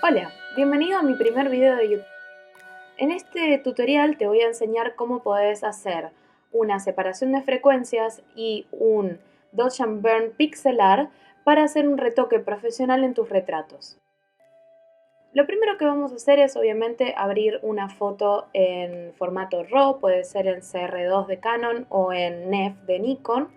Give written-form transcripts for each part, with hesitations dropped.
Hola, bienvenido a mi primer video de YouTube. En este tutorial te voy a enseñar cómo podés hacer una separación de frecuencias y un Dodge and Burn pixelar para hacer un retoque profesional en tus retratos. Lo primero que vamos a hacer es obviamente abrir una foto en formato RAW, puede ser en CR2 de Canon o en NEF de Nikon.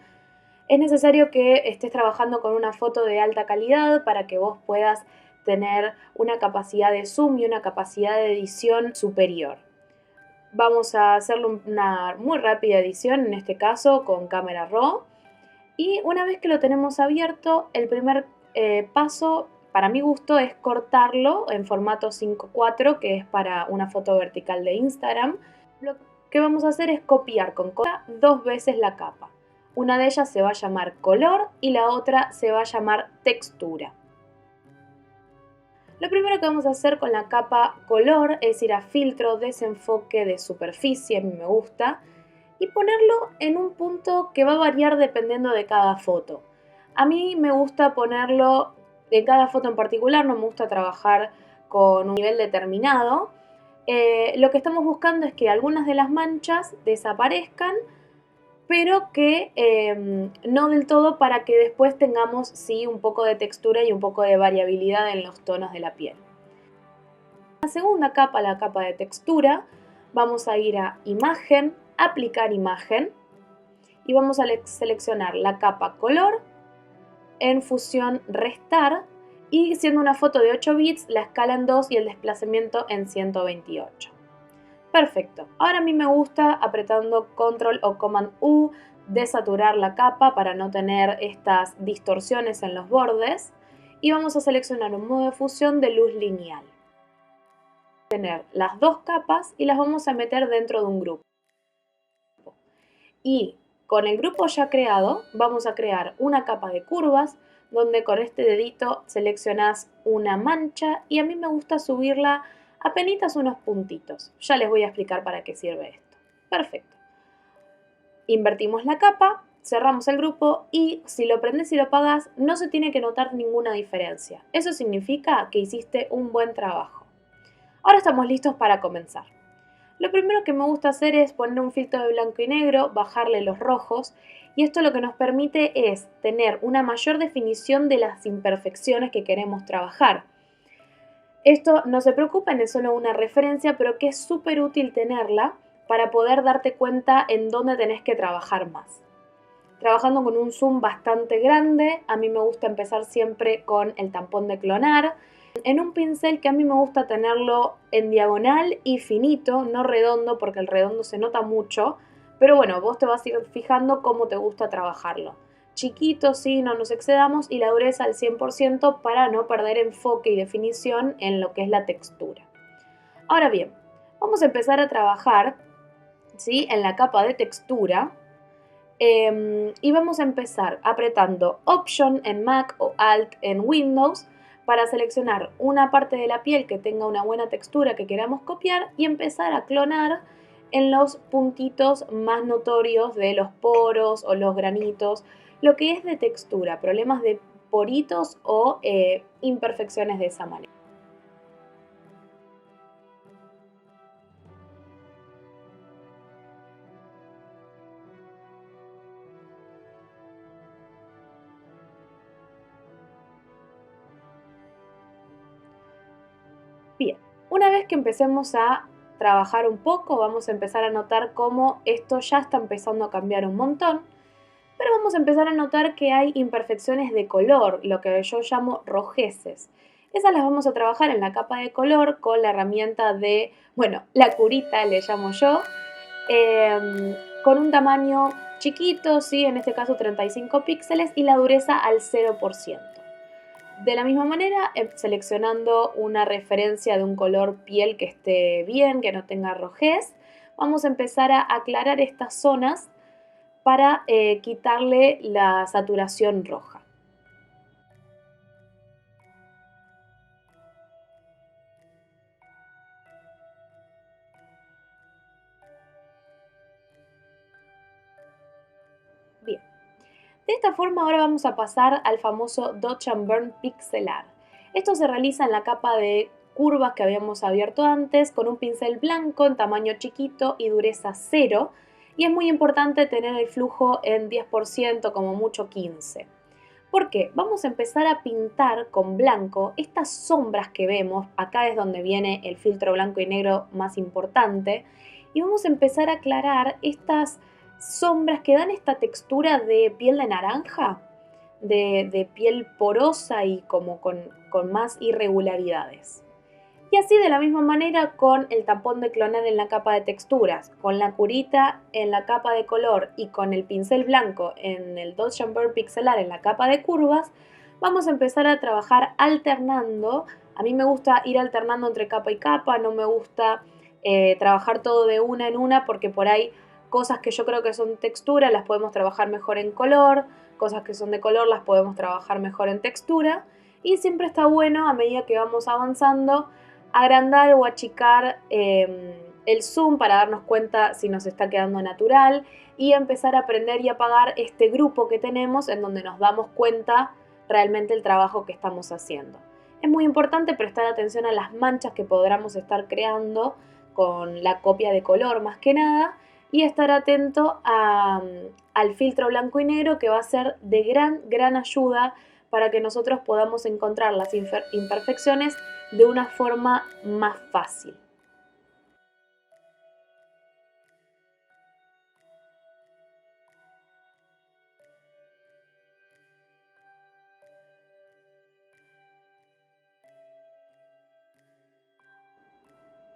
Es necesario que estés trabajando con una foto de alta calidad para que vos puedas tener una capacidad de zoom y una capacidad de edición superior. Vamos a hacerle una muy rápida edición, en este caso con cámara RAW. Y una vez que lo tenemos abierto, el primer paso, para mi gusto, es cortarlo en formato 5:4, que es para una foto vertical de Instagram. Lo que vamos a hacer es copiar con cola 2 veces la capa. Una de ellas se va a llamar color y la otra se va a llamar textura. Lo primero que vamos a hacer con la capa color es ir a filtro, desenfoque de superficie, a mí me gusta, y ponerlo en un punto que va a variar dependiendo de cada foto. A mí me gusta ponerlo en cada foto en particular, no me gusta trabajar con un nivel determinado. Lo que estamos buscando es que algunas de las manchas desaparezcan, pero que no del todo, para que después tengamos sí un poco de textura y un poco de variabilidad en los tonos de la piel. La segunda capa, la capa de textura, vamos a ir a imagen, aplicar imagen y vamos a seleccionar la capa color en fusión restar y siendo una foto de 8 bits la escala en 2 y el desplazamiento en 128. Perfecto. Ahora a mí me gusta apretando Control o Command U desaturar la capa para no tener estas distorsiones en los bordes y vamos a seleccionar un modo de fusión de luz lineal. Tener las dos capas y las vamos a meter dentro de un grupo. Y con el grupo ya creado vamos a crear una capa de curvas donde con este dedito seleccionás una mancha y a mí me gusta subirla apenas unos puntitos. Ya les voy a explicar para qué sirve esto. Perfecto. Invertimos la capa, cerramos el grupo y si lo prendes y lo apagas no se tiene que notar ninguna diferencia. Eso significa que hiciste un buen trabajo. Ahora estamos listos para comenzar. Lo primero que me gusta hacer es poner un filtro de blanco y negro, bajarle los rojos y esto lo que nos permite es tener una mayor definición de las imperfecciones que queremos trabajar. Esto no se preocupen, es solo una referencia, pero que es súper útil tenerla para poder darte cuenta en dónde tenés que trabajar más. Trabajando con un zoom bastante grande, a mí me gusta empezar siempre con el tampón de clonar, en un pincel que a mí me gusta tenerlo en diagonal y finito, no redondo porque el redondo se nota mucho, pero bueno, vos te vas a ir fijando cómo te gusta trabajarlo. Chiquito, sí, no nos excedamos y la dureza al 100% para no perder enfoque y definición en lo que es la textura. Ahora bien, vamos a empezar a trabajar, ¿sí?, en la capa de textura. Y vamos a empezar apretando Option en Mac o Alt en Windows para seleccionar una parte de la piel que tenga una buena textura que queramos copiar y empezar a clonar en los puntitos más notorios de los poros o los granitos, lo que es de textura, problemas de poritos o imperfecciones de esa manera. Bien, una vez que empecemos a trabajar un poco, vamos a empezar a notar cómo esto ya está empezando a cambiar un montón, pero vamos a empezar a notar que hay imperfecciones de color, lo que yo llamo rojeces. Esas las vamos a trabajar en la capa de color con la herramienta de, bueno, la curita le llamo yo, con un tamaño chiquito, ¿sí? En este caso 35 píxeles y la dureza al 0%. De la misma manera, seleccionando una referencia de un color piel que esté bien, que no tenga rojez, vamos a empezar a aclarar estas zonas para quitarle la saturación roja. De esta forma ahora vamos a pasar al famoso Dodge and Burn Pixel Art. Esto se realiza en la capa de curvas que habíamos abierto antes con un pincel blanco en tamaño chiquito y dureza 0, y es muy importante tener el flujo en 10%, como mucho 15%. ¿Por qué? Vamos a empezar a pintar con blanco estas sombras que vemos. Acá es donde viene el filtro blanco y negro más importante, y vamos a empezar a aclarar estas sombras que dan esta textura de piel de naranja, de piel porosa y como con más irregularidades. Y así de la misma manera con el tampón de clonar en la capa de texturas, con la curita en la capa de color y con el pincel blanco en el Dodge and Burn Pixelar en la capa de curvas, vamos a empezar a trabajar alternando. A mí me gusta ir alternando entre capa y capa, no me gusta trabajar todo de una en una, porque por ahí cosas que yo creo que son textura las podemos trabajar mejor en color, cosas que son de color las podemos trabajar mejor en textura, y siempre está bueno a medida que vamos avanzando agrandar o achicar el zoom para darnos cuenta si nos está quedando natural, y empezar a aprender y apagar este grupo que tenemos en donde nos damos cuenta realmente el trabajo que estamos haciendo. Es muy importante prestar atención a las manchas que podamos estar creando con la copia de color más que nada, y estar atento al filtro blanco y negro, que va a ser de gran ayuda para que nosotros podamos encontrar las imperfecciones de una forma más fácil.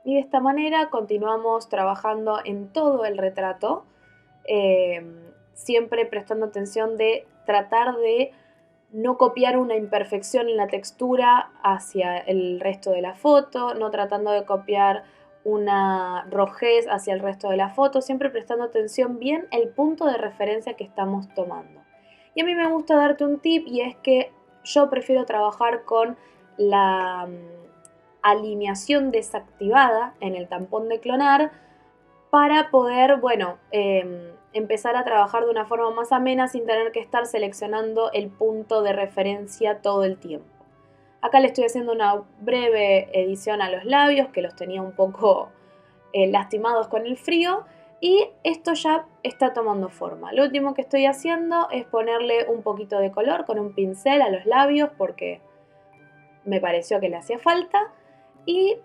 Y de esta manera continuamos trabajando en todo el retrato, siempre prestando atención de tratar de no copiar una imperfección en la textura hacia el resto de la foto, no tratando de copiar una rojez hacia el resto de la foto, siempre prestando atención bien el punto de referencia que estamos tomando. Y a mí me gusta darte un tip, y es que yo prefiero trabajar con la alineación desactivada en el tampón de clonar, para poder, bueno, empezar a trabajar de una forma más amena sin tener que estar seleccionando el punto de referencia todo el tiempo. Acá le estoy haciendo una breve edición a los labios, que los tenía un poco lastimados con el frío, y esto ya está tomando forma. Lo último que estoy haciendo es ponerle un poquito de color con un pincel a los labios, porque me pareció que le hacía falta. Y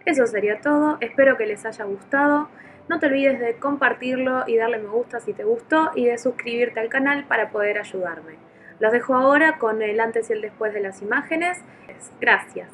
eso sería todo. Espero que les haya gustado. No te olvides de compartirlo y darle me gusta si te gustó, y de suscribirte al canal para poder ayudarme. Los dejo ahora con el antes y el después de las imágenes. Gracias.